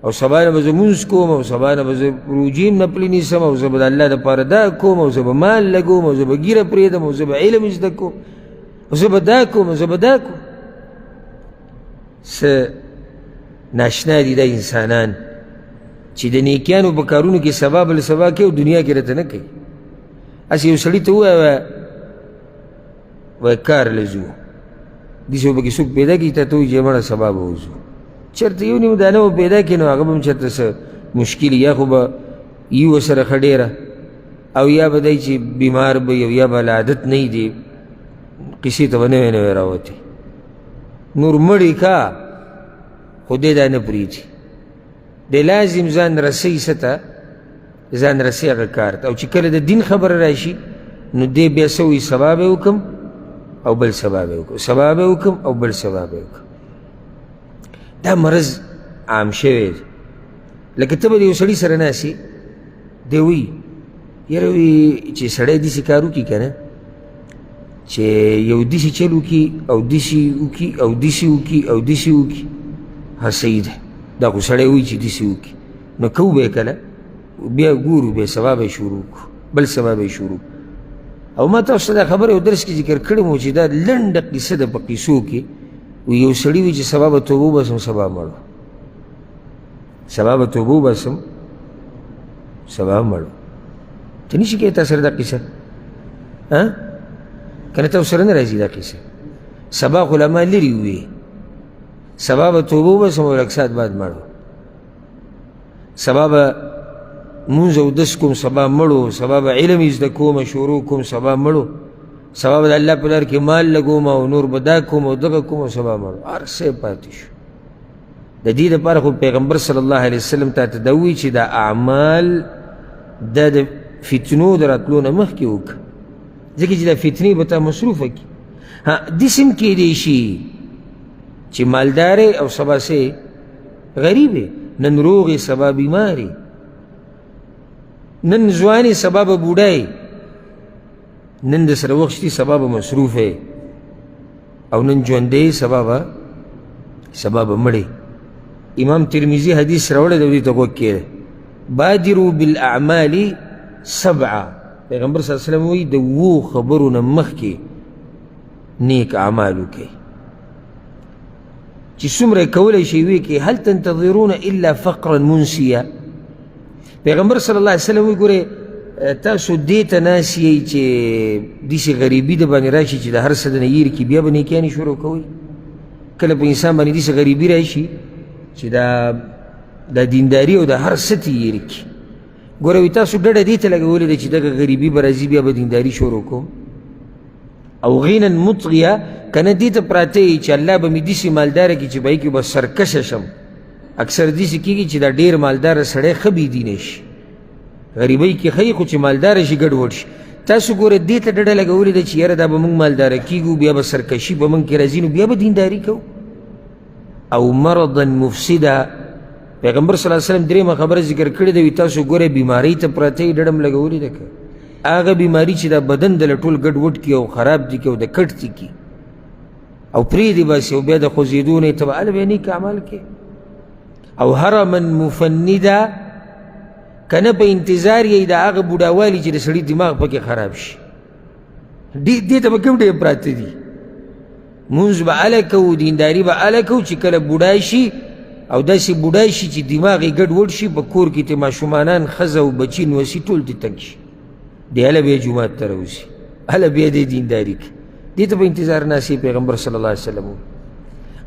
او سبا نه به زه مونځ کوم او سبا نه به زه روجې نفلې نیسم او زه به د الله دپاره دا کوم او زه به مال لګوم او زه به ګیره پرېږدم او زه به علم زده کوم او زه به دا کوم او زه به دا کوم. څه ناشنا دي دا انسانان چې د نیکیانو په کارونو کې سبا بل سبا کوي او دنیا کې راته نه کوي. هسې یو سړي ته ووایه وایي کار له ځو داسې به پکې څوک پیدا کړي تا ته وایي چې مړه سبا به وځو. چېرته یو نیم دانه به پیدا کړي نو هغه به هم چېرته څه مشکل یا خو به یي ورسره ښه ډېره او یا به دی چې بیمار به او یا به له عادت نه وي دې قصې ته به نوی نوی راوتې. نور مړی کا خو دی دا نه پرېږدي دی لازم ځان رسوي څه ته ځان رسوي هغه کار ته او چې کله د دین خبره راشي نو دی بیا څه وایي سبا به وکړم او بل سبا به وکړم سبا به وکړم او بل سبا به وکړم. دا مرض عام شوی دی. لکه ته به د یو سړي سره ناستې دی وایي یاره وایي چې سړی داسې کار وکړي که نه چې یو داسې چل وکړي او داسې وکړي او داسې وکړي او داسې وکړي هر صحیح دی دا خو سړی وایي چې داسې وکړي نو کوو به یې کله بیا ګورو بیا سبا به یې شروع کړو بل سبا به یې شروع او ما تاسو ته دا خبره یو درس کې ذکر کړې مو چې دا لنډه قصه ده په قصو کې یو سړي وي چې سبا به توبه وباسم سبا مړو سبا به توبه وباسم سبا مړو ته نشي کولی تا سره دا قصه که نه تا سره نه راځي دا قصه. سبا خو له ما لرې ووې سبا به توبه وباسم او لږ ساعت بعد مړو سبا به مونځ او دس کوم سبا مړو سبا به علم زده کوم شروع کوم سبا مړو سبا به د الله په لار کې مال لګوم او نور به دا کوم او دغه کوم او سبا مړو هر څه پاتې شو. د دې دپاره خو پیغمبر صلی الله علیه وسلم تا ته دا وایي چې دا اعمال دا د فتنو د راتلو نه مخکې وکړه ځکه چې دا فتنې به تا مصروفه کړي. داسې هم کیدی شي چې مالدارې او سبا سې غریبې نن روغې سبا بیمارې نن ځوانې سبا به بوډای نن د سره وخت شتي سبا به مصروفې او نن ژوندی سبا به مړې. امام ترمذي حدیث راوړی دی ته غوږ کښېږده بادروا بالاعمال سبعه پیغمبر صلی الله علیه وسلم وایي د 7 خبرو نه مخکې نیک اعمال وکړئ چې څومره یې کولی شئ ویې کړئ هل تنتظرون الا فقرا منسیا. پیغمبر صلی الله علیه وسلم وایي ګورئ تاسو دې ته ناست یئ چې داسې غریبي د باندې راشي چې د هر څه د نه یېرې کړي بیا به نیکیانې شروع کوئ. کله په انسان باندې داسې غریبي راشي چې د دینداري او د هر څه ته یېرې کړي. ګوره وایي تاسو ډډه دې ته لګولې ده چې دغه غریبي به راځي بیا به دینداري شروع کوم او غینا مطغیه که نه دې ته پراته یي چې الله به مې داسې مالداره کړي چې به هغې کې به سرکشه شم. اکثر داسې کېږي چې دا ډېر مالداره سړی ښه بېدینه شي غریبۍ کې ښه خو چې مالداره شي ګډوډ شي. تاسو ګوره دې ته ډډه لګولې ده چې یاره دا به موږ مالداره کېږو بیا به سرکشي به موږ کې راځي نو بیا به دینداري کوو. او مرضا مفسده پیغمبر صلی الله علیه وسلم درېیمه خبره ذکر کړې ده وي تاسو ګورئ بیمارۍ ته پراته یې ډډه م لګولې ده که هغه بیماري چې دا بدن دله ټول ګډوډ کړي او خراب دي کړي او د کټ دي کړي او پرېږدي باسي او بیا د خوځېدو نه یې ته به هله بیا نیک عمل کې او هرما مفنده که نه په انتظار یې د هغه بوډاوالي چې د سړي دماغ پکې خراب شي دې ته به کوم ډېر پراته دي. مونځ به هله کوو دینداري به هله کوو چې کله بوډای شي او داسې بوډای شي چې دماغ یې ګډوډ شي په کور کې ته ماشومانان ښځه او بچي نوسي ټول دې تنګ شي دی هله بیا جومات ته راوځي هله بیا دې دینداري کوي. دې ته په انتظار ناست پیغمبر صلی الله علیه وسلم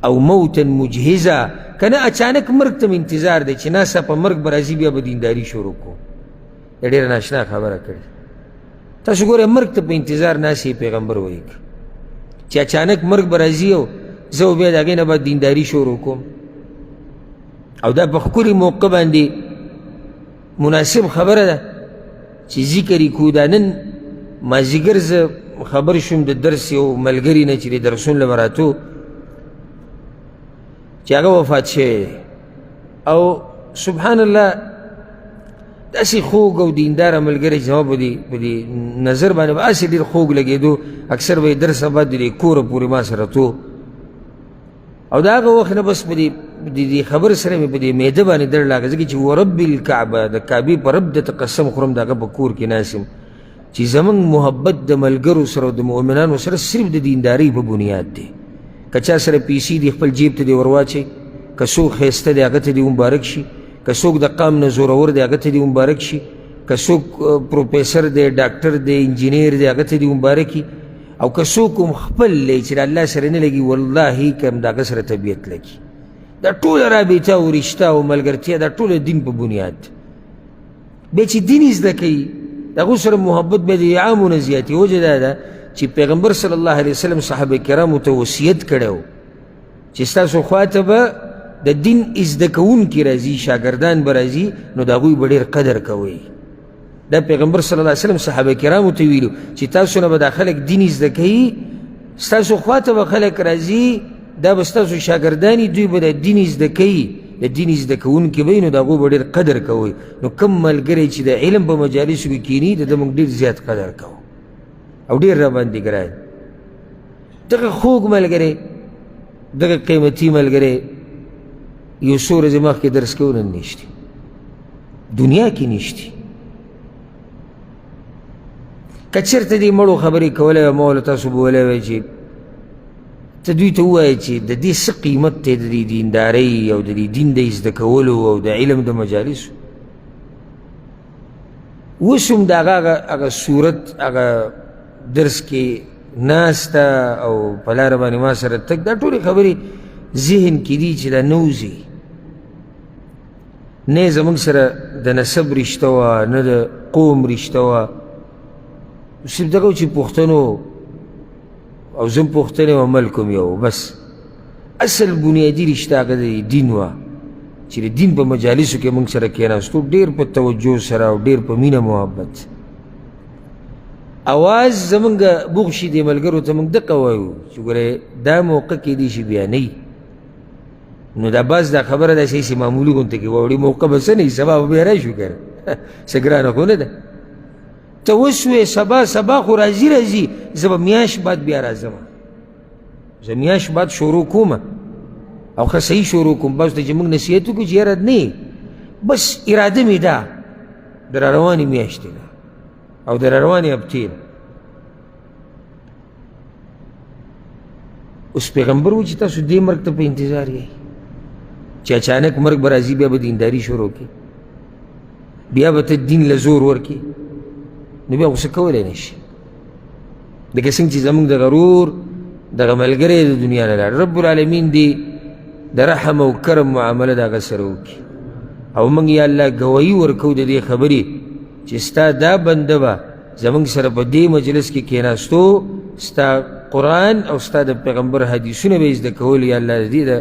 او موتا مجهزه که نه اچانک مرګ ته م انتظار دی چې ناسا په مرګ به راځي بیا به دینداري شروع کوو. دا ډېره ناشنا خبره کړې. تاسو ګورئ مرګ ته په انتظار ناست پیغمبر وایي چې اچانک مرګ به راځي او زه بیا د هغې نه به دینداري شروع کوم او دا په ښکلي موقع باندې مناسب خبره ده چې ذکر یې کړو. دا نن مازدیګر زه خبر شوم د درس یو ملګري نه چې د درسونو له مراتو چې هغه وفات شوی او سبحان الله داسې خوږ او دینداره ملګری چې زما په دې نظر باندې به هسې ډېر خوږ لګېدو اکثر به یې درس بعد د دې کوره پورې ما سره تو او د هغه وخت نه بس په دې دې خبر سره مې په دې معده باندې درد لاګه ځکه چې ورب الکعبه د کعبې په رب درته قسم خورم د هغه په کور کې ناست یم چې زموږ محبت د ملګرو سره او د مؤمنانو سره صرف د دیندارۍ په بنیاد دی که چا سره پیسې دي خپل جیب ته دې ور واچوي که څوک ښایسته دی هغه ته دې مبارک شي که څوک د قام نه زورور دی هغه ته دې مبارک شي که څوک پروفیسر دی ډاکټر دی انجینیر دی هغه ته دې مبارک وي او که څوک هم خپل دی چې د الله سره نه لګي والله که هم د هغه سره طبیعت لګي دا ټوله رابطه او رشته او ملګرتیا دا ټوله دین په بنیاد بیا چې دین زده کوي د هغو سره محبت بیا د عامو نه زیاتي وجه دا ده چې پیغمبر صلی الله علیه وسلم صحابه کرامو ته وصیت کړی و چې ستاسو خواته به د دین زده کوونکي راځي شاګردان به راځي نو د هغوی به ډېر قدر کوئ دا پیغمبر صلی الله علیه وسلم صحابه کرامو ته ویلو چې تاسو نه به دا خلک دین زده کوي ستاسو خواته به خلک راځي دا به ستاسو شاګردان دوی به د دین زده کوي د دین زده کوونکي به وي نو د هغو به ډېر قدر کوئ نو کوم ملګری چې د علم په مجالسو کې کیني د ده موږ ډېر زیات قدر کوو او ډېر راباندې ګران دغه خوږ ملګری دغه قیمتي ملګری یو څو ورځې مخکې درس کوو نن نشته دنیا کې نشته که چېرته دې مړو خبرې کولی وه ما وله تاسو به ویلی وی چې ته دوی ته ووایه چې د دې څه قیمت دی د دې دیندارۍ او د دې دین د زده کولو او د علم د مجالسو اوس هم د هغه صورت هغه درس کې ناسته او په لاره باندې ما سره تګ دا ټولې خبرې ذهن کې دي چې دا نه وځي نه زموږ سره د نسب رشته وه نه د قوم رشته وه صرف دغه و چې پښتنو او زم پښتنې و ملک هم یو بس اصل بنیادي رشته هغه د دین وه چې د دین په مجالسو کې موږ سره کېناستو ډېر په توجه سره او ډېر په مینه محبت اواز زمونږ بوغ شي دې ملګرو ته موږ دقه وایو چې ګورې دا موقع کېدی شي بیا نه وي نو دا بس دا خبره داسې هسې معمولي غونته کې واوړي موقع به څه نه وي سبا به بیا راشو که نه څه ګرانه خو نه ده ته وسوې سبا خو راځي زه به میاشت بعد بیا راځم زه میاشت بعد شروع کوم او ښه صحیح شروع کوم بس ته چې موږ نصیحت وکړو چې یاره نه بس اراده مې ده د راروانې میاشتې ده او د راروانې هفتې ده اوس پیغمبر و چې تاسو دې مرګ ته په انتظار یئ چې اچانک مرګ به راځي بیا به دینداري شروع کړي بیا به ته دین له زور ورکړي نو بیا خو څه کولی نه شي لکه څنګه چې زموږ د غرور دغه ملګری د دنیا نه لاړ رب العالمین دې د رحم او کرم معامله د هغه سره وکړي او موږ یا الله ګوایي ورکوو د دې خبرې چې ستا دا بنده به زموږ سره په دې مجلس کې کېناستو ستا قرآن او ستا د پیغمبر حدیثونه به یې زده کول یا الله د دې د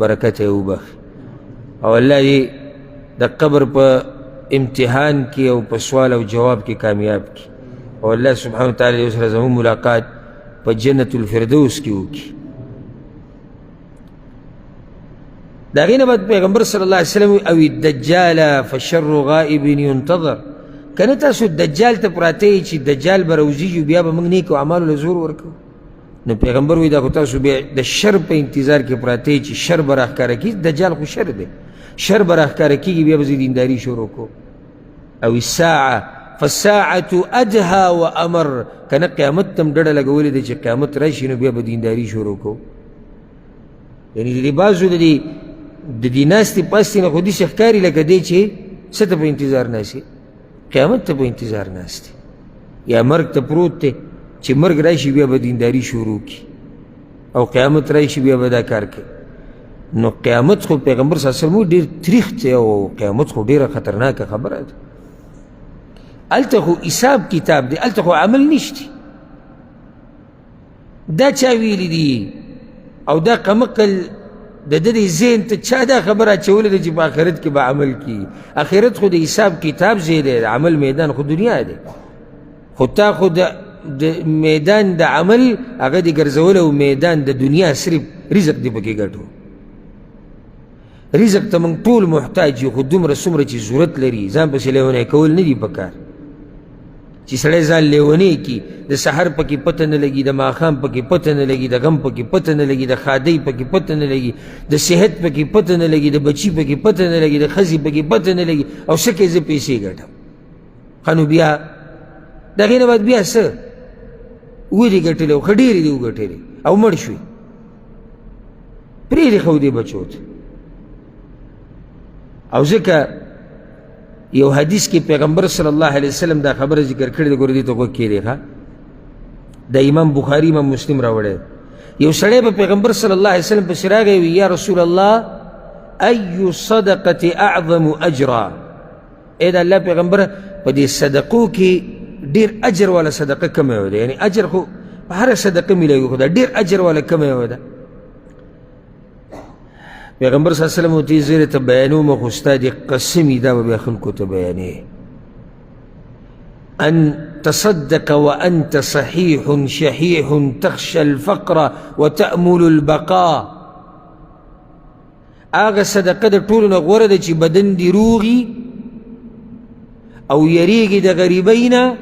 برکته یې وبخي او الله دې د قبر په امتحان کې او په سوال او جواب کې کامیاب کی او الله سبحانه وتعالی دې سره زموږ ملاقات په جنت الفردوس کې وکړي د هغې نه بعد پیغمبر صلی الله علیه وسلم او الدجال فشر غائب ينتظر که نه تاسو دجال ته پراته یئ چې دجال به راوځېږي بیا به موږ نیکو اعمالو له زور ورکوو نو پیغمبر وایي دا خو تاسو بیا د شر په انتظار کې پراته یئ چې شر به راښکاره کېږي دجال خو شر دی شر به راښکاره کېږي بیا به زه دینداري شروع کوم او الساعه فالساعة ادهى وامر که نه قیامت ته هم ډډه لګولې ده چې قیامت راشي نو بیا به دینداري شروع کوو یعنې د دې بعضو د دې ناستې پاستې نه خو داسې ښکاري لکه دی چې څه ته په انتظار ناست قیامت ته په انتظار ناست یا مرګ ته پروت دی چې مرګ راشي بیا به دینداري شروع کړي او قیامت راشي بیا به دا کار کوي نو قیامت خو پیغمبر صلی الله علیه وسلم ډېر تریخ دی او قیامت خو ډېره خطرناکه خبره ده هلته خو حساب کتاب دی هلته خو عمل نشته دا چا ویلی دي او دا قمقل د ده ذهن ته چا دا خبره اچولی ده چې په آخرت کې به عمل کي آخرت خو د حساب کتاب ځای دی د عمل میدان خو دنیا دی خو تا خو د میدان د عمل هغه دې ګرځولی او میدان د دنیا صرف رزق دی پکې ګټو رزق ته موږ ټول محتاج یو خو دومره څومره چې ضرورت لري ځان پسې لیونی کول نه دي پکار چې سړی ځان لیونی کي د سحر پکې پته نه لګي د ماښام پکې پته نه لګي د غم پکې پته نه لګي د ښادۍ پکې پته نه لګي د صحت پکې پته نه لګي د بچي پکې پته نه لګي د ښځې پکې پته نه لګي او څه کې زه پیسې ګټم ښه نو بیا د هغې نه بعد بیا څه ولې ګټلې او ښه ډېرې دې وګټلې او مړ شوې پرېږدې ښه دې بچو ته او ځکه یو حدیث کې پیغمبر صلی الله علیه وسلم دا خبره ذکر کړې ده ګوره دې ته غوږ کښېږدې ښه د امام بخاري امام مسلم راوړی یو سړی به پیغمبر صلی الله علیه وسلم پسې راغی وي یا رسول الله ای صدقة اعظم اجرا ای د الله پیغمبره په دې صدقو کې ډېر اجر والا صدقه کومه یو ده یعنې اجر خو په هره صدقه میلاوي خو دا ډېر اجر والا کومه یو ده پیغمبر صلی الله علیه وسلم ورته زیرې ته بیانوم خو ستا دې قسمي دا به بیا خلکو ته بیانې ان تصدق وانت صحيح شحيح تخشى الفقر وتأمل البقاء هغه صدقه د ټولو نه غوره ده چې بدن دې روغي او یریږي د غریبۍ نه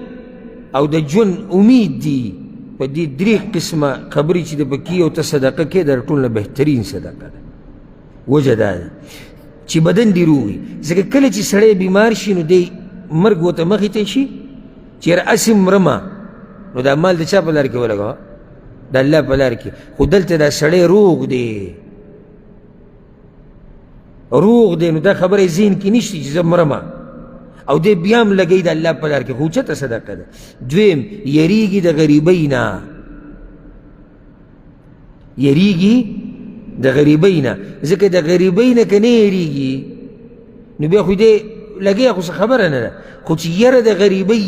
او د ژوند امید دي په دې درې قسمه خبرې چې د پکې او ته صدقه کې در ټول نه بهترین صدقه ده وجه دا ده چې بدن دې روغي ځکه کله چې سړی بیمار شي نو دی مرګ ورته مخې ته شي چې یاره هسې مرمه نو دا مال د چا په لار کې ولګوه د الله په لار کې خو دلته دا سړی روغ دی روغ دی نو دا خبره یې ذهن کې نشته چې زه مرمه او دې بیا هم لګوي د الله په لار کې خو اوچته صدقه ده دویم یریږي د غریبۍ نه یریږي د غریبۍ نه ځکه د غریبۍ نه که نه یریږي نو بیا خو دې لګیا خو څه خبره نه ده خو چې یره د غریبۍ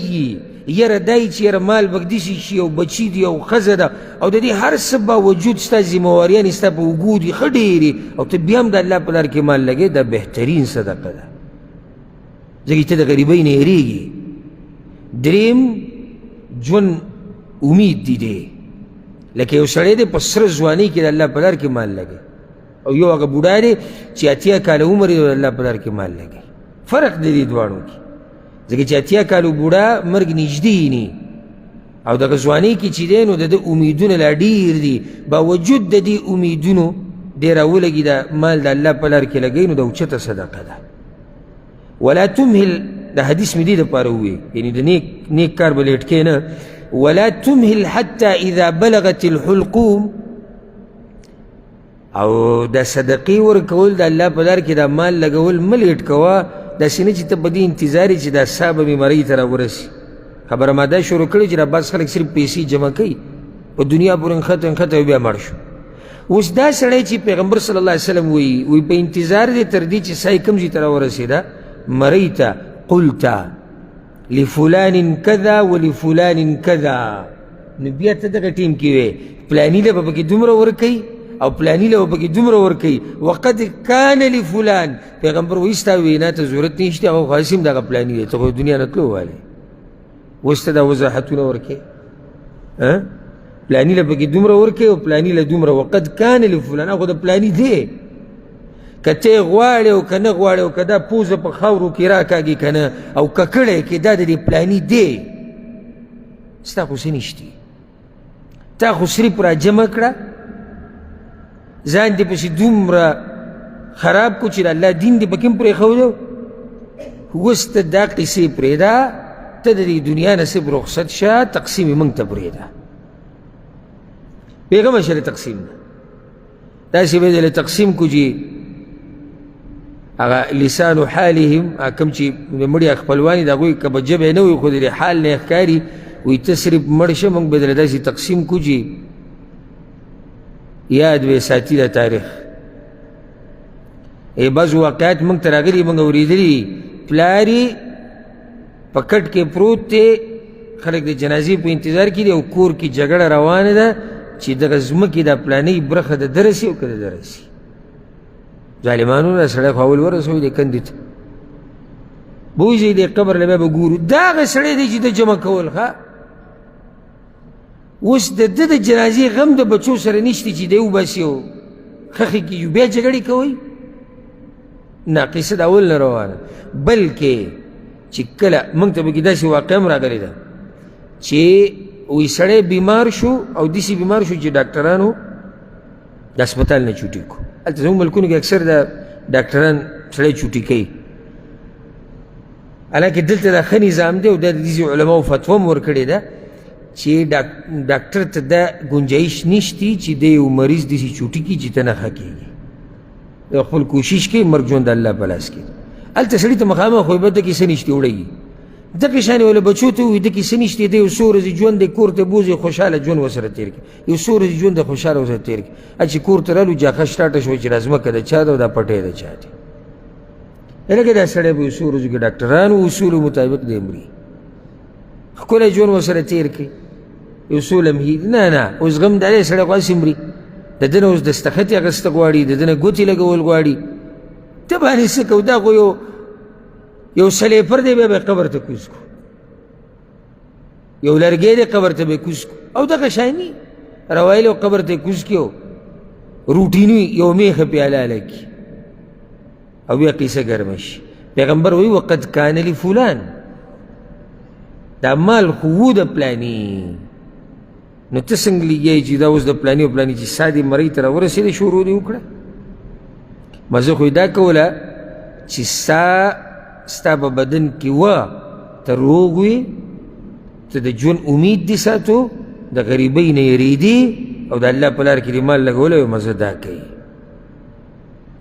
یره دای چې یره مال به داسې شي او بچي دي او ښځه ده او د دې هر څه باوجود ستا ذمهواریانې ستا په اوږو دي ښه ډېرې او ته بیا هم د الله په لار کې مال لګې دا بهترین صدقه ده ځکه ته د غریبۍ نه یېرېږي دریم ژوند امید دي دی لکه یو سړی دی په سره ځوانۍ کې د الله په لار کې مال لګي او یو هغه بوډا دی چې 80 کاله عمر یې د الله په لار کې مال لګي فرق دی دې دواړو کې ځکه چې 80 کالو بوډا مرګ نږدې نی او دغه ځوانۍ کې چې دی نو د ده امیدونه لا ډېر دي باوجود د دې امیدونو دی راولګي دا مال د الله په لار کې لګوي نو د اوچته صدقه ده ولا تمهل دا حدیث مې دې دپاره ووایي یعنې د نیک کار به لیټ کې نه ولا تمهل حتى اذا بلغت الحلقوم او دا صدقې ورکول د الله په لار کې دا مال لګول مه لیټ کوه داسې نه چې ته په دې انتظار یې چې دا سا به بیمارۍ ته راورسي خبره ما دا شروع کړې چې را بعض خلک صرف پیسې جمع کوي په دنیا پورې نښته نښته بیا مړ شو اوس دا سړی چې پیغمبر صلی الله علیه وسلم وایي په انتظار دی تر دې چې سا یې کوم ځای ته راورسېده مرۍ ته قلت لفلان کذا ولفلان کذا نو بیا ته دغه ټیم کې وې پلاني له به پکې دومره ورکوي او پلانی له پکې دومره ورکوي وقد کان لفلان پیغمبر وایي ستا وینا ته ضرورت نشته هغه خو هسې هم دغه پلاني دی ته خو دنیا نه تلو والی اوس ته دا وضاحتونه ورکوې پلانی له پکې دومره ورکوي او پلانی له دومره وقد کان لفلان هغه د پلاني دی که ته یې غواړې او که نه غواړې او که دا پوزه په خاورو کې راکاږي که نه او ککړی کې دا د دې پلاني دی ستا خو څه نشتي تا خو صرف را جمع کړه ځان دې پسې دومره خراب کو چې د الله دین دې پکې هم پرېښودو اوس ته دا قصې پرېږده ته د دې دنیا نه صرف رخصت شه تقسیم یې موږ ته پرېږده بېغمه شه له تقسیم نه داسې به یې له تقسیم کو چې هغه لسان حالهم کوم چې د مړي خپلوان د هغوی که به ژبه نه وي خو د حال نه یې ښکاري وایي ته صرف مړ شه موږ به درله داسې تقسیم کو چې یاد به ساتي د تاریخ بعض واقعات موږ ته راغلي موږ اورېدلي پلار یې په کټ کې پروت دی خلک د جنازې په انتظار کې دي او کور کې جګړه روانه ده چې دغه ځمکې دا پلانۍ برخه د ده رسي او که د ده رسي ظالمانو دا سړی خو اول ورسوي دی کندې ته بوځي دی قبر له بیا به ګورو دا هغه سړی دی چې د جمع کول ښه اوس د ده د جنازې غم د بچو سره نشته چې دی وباسي او خښې کېږي بیا جګړې کوئ نه قصه د اول نه روانه بلکې چې کله موږ ته پکې داسې واقعه هم راغلې ده چې وی سړی بیمار شو او داسې بیمار شو چې ډاکټرانو د هسپتال نه چوټي کو. هلته زموږ ملکونو کې اکثر د ډاکټران سړی چوټي کوي، حالانکه دلته دا ښه نظام دی او دا د داسې علماو فتوا هم ورکړې ده چې ډاکټر ته دا ګنجایش نشتی چې د یو مریض داسې چوټي کړي چې ته نه ښه کېږي. د خپل کوشش کوي، مرګ ژوند د الله په لاس کې. هلته سړي ته مخامخ وایي به دکې څه نشتې وړی دغې شانې وله بچو ته ووایي دکې څه نشتې دی یو څو ورځې ژوند دی کور ته بوځي خوشحاله ژوند ورسره تېر کړي، یو څو ورځې ژوند دی خوشحاله ورسره تېر کړي. چې کور ته رالو جاښه سټاټه شوه چې دا ځمکه د چا ده او دا پټی د چا دی. لکه دا سړی به یو څو ورځو کې ډاکټرانو اصولو مطابق دی مري، ښکلی ژوند ورسره تېر کړي. یو څو لمحې نه اوس غم د دی سړی خو هسې مري، د ده نه اوس دستخط یې اخیسته غواړي، د ده نه ګوتې لګول غواړي. ته باندې څه کوو؟ دا خو یو سلیپر دی بیا به قبر ته کوز کو، یو لرګی دی قبر ته به کوز کو. او دغه شاني روایلو قبر ته کوز کړو روټیني یو میخه پیاله لکي او بیا قیسه ګرمه شي. پیغمبر وایي وقد کان لفلان، دا مال خو و د پلاني، نو ته څنګه لګیږي چې دا اوس د پلاني او پلاني چې سا دې مرۍ ته راورسېدې شروع دې وکړه. مزه خو یې دا کوله چې ستا په بدن کې وه ته روغ وي، ته د ژوند امید دې ساتو، د غریبۍ نه یېرېدې او د الله په لار کې دې مال لګولی او مزه دا کوي،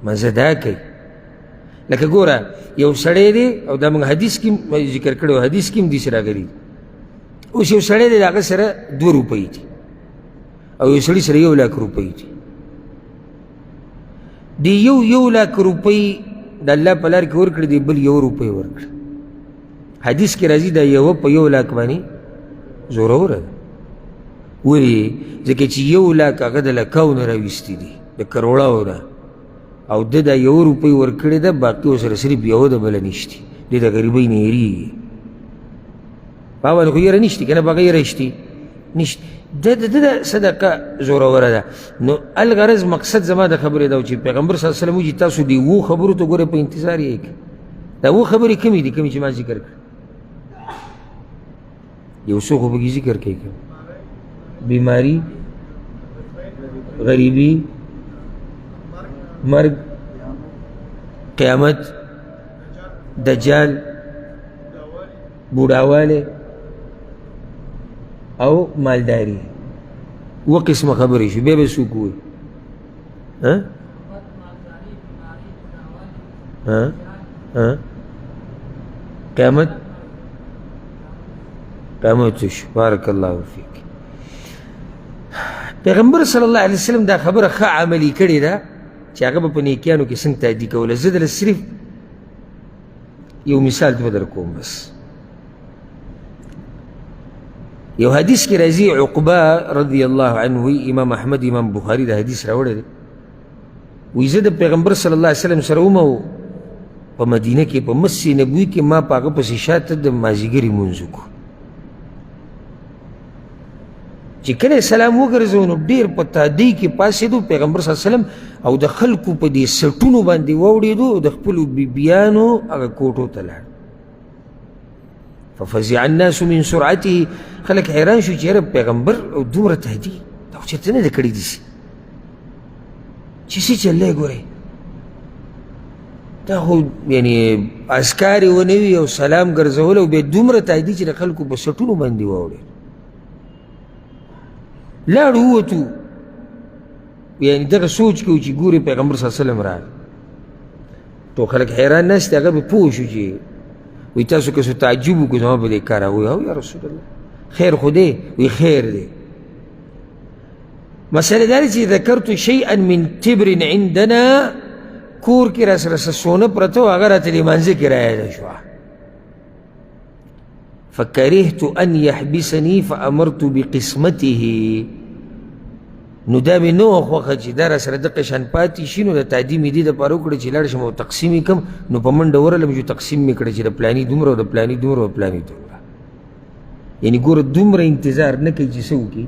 مزه دا کوي. لکه ګوره یو سړی دی او دا موږ حدیث کې ذکر کړی و، حدیث کې هم داسې راغلي. اوس یو سړی دی د هغه سره 2 روپۍ دي او یو سړي سره 1 لاک روپۍ دي. دی یو لاک روپۍ د الله په لار کې ورکړي، دی بل 1 روپۍ ورکړي. حدیث کې راځي دا یوه په 1 لاک باندې زوروره ده. ولې؟ ځکه چې 1 لاک هغه د لکاو نه راویستي دي، د کروړاو نه، او ده دا 1 روپۍ ورکړې ده، باقي ورسره صرف یوه ده بله نشتي. دی د غریبۍ نه یېرېږي، په هغه باندې خو یېره نشتي که نه، په هغه یېره شتي نشته. د صدقه زوروره ده. نو الغرض مقصد زما د خبرې دا و چې پیغمبر صلی الله علیه وسلم وایي چې تاسو د 2 خبرو ته ګورئ په انتظار یې کړئ. دا 2 خبرې کومې دي؟ کومې چې ما ذکر کړ، یو څو خو پکې ذکر کوي، بیماری، غریبي، مرګ، قیامت، دجال، بوډاوالی او مالداري. 2 قسمه خبرې شو. بیا به څوک ووایي قیامت شو. بارک الله فیک. پیغمبر صلی الله علیه وسلم دا خبره ښه عملي کړې ده چې هغه به په نیکیانو کې څنګه تادي کوله. زه دله صرف یو مثال به در کوم. بس یو حدیث کې راځي، عقبه رضی الله عنه وی، امام احمد امام بخاري دا حدیث راوړی دی، وی زه د پیغمبر صلی الله علیه وسلم سره وم او په مدینه کې په مسجد نبوي کې ما په هغه پسې شاته د مازدیګرې لمونځ وکړو. چې کله سلام وګرځو نو ډېر په تادۍ کې پاڅېدو پیغمبر صلی الله علیه وسلم او د خلکو په دې سټونو باندې واوړېدو او د خپلو بیبیانو هغه کوټو ته لاړ. ففزع الناس من سرعته، خلک حیران شو چې یاره پیغمبر او دومره تهدي دا خو چېرته نه ده کړي داسې چې څه چللی ګورئ. دا خو یعنې اسکار یې ونه وي او سلام ګرځول او بیا دومره تهدي چې د خلکو په سټونو باندې واوړېد. لاړو ووتو، یعنې دغه سوچ کوو چې ګورې پیغمبر صلی الله علیه وسلم راغی. تو خلک حیران ناست دي، هغه به پوه شو چې وی تاسو که څه تعجب وکړو زما په دې کار. هغوی او یا رسول الله خیر خو دی؟ وی خیر دی. مسله دا ده چې ذکرت شیئا من تبر عندنا، کور کې را سره سونه پرته و، هغه راته لمانځه کې رایاده شوه. فکرهت ان یحبسني فامرت بقسمته، نو دا مې نه وه خوښه چې دا را سره دقه شان پاتې شي، نو د تادي مې دې دپاره وکړه چې لاړ شم او تقسیم یې کړم. نو په منډه ورغلم چې تقسیم مې کړه چې د پلاني دومره او د پلاني دومره او پلاني دومره. یعنې ګوره دومره انتظار نه کوي چې څه وکړي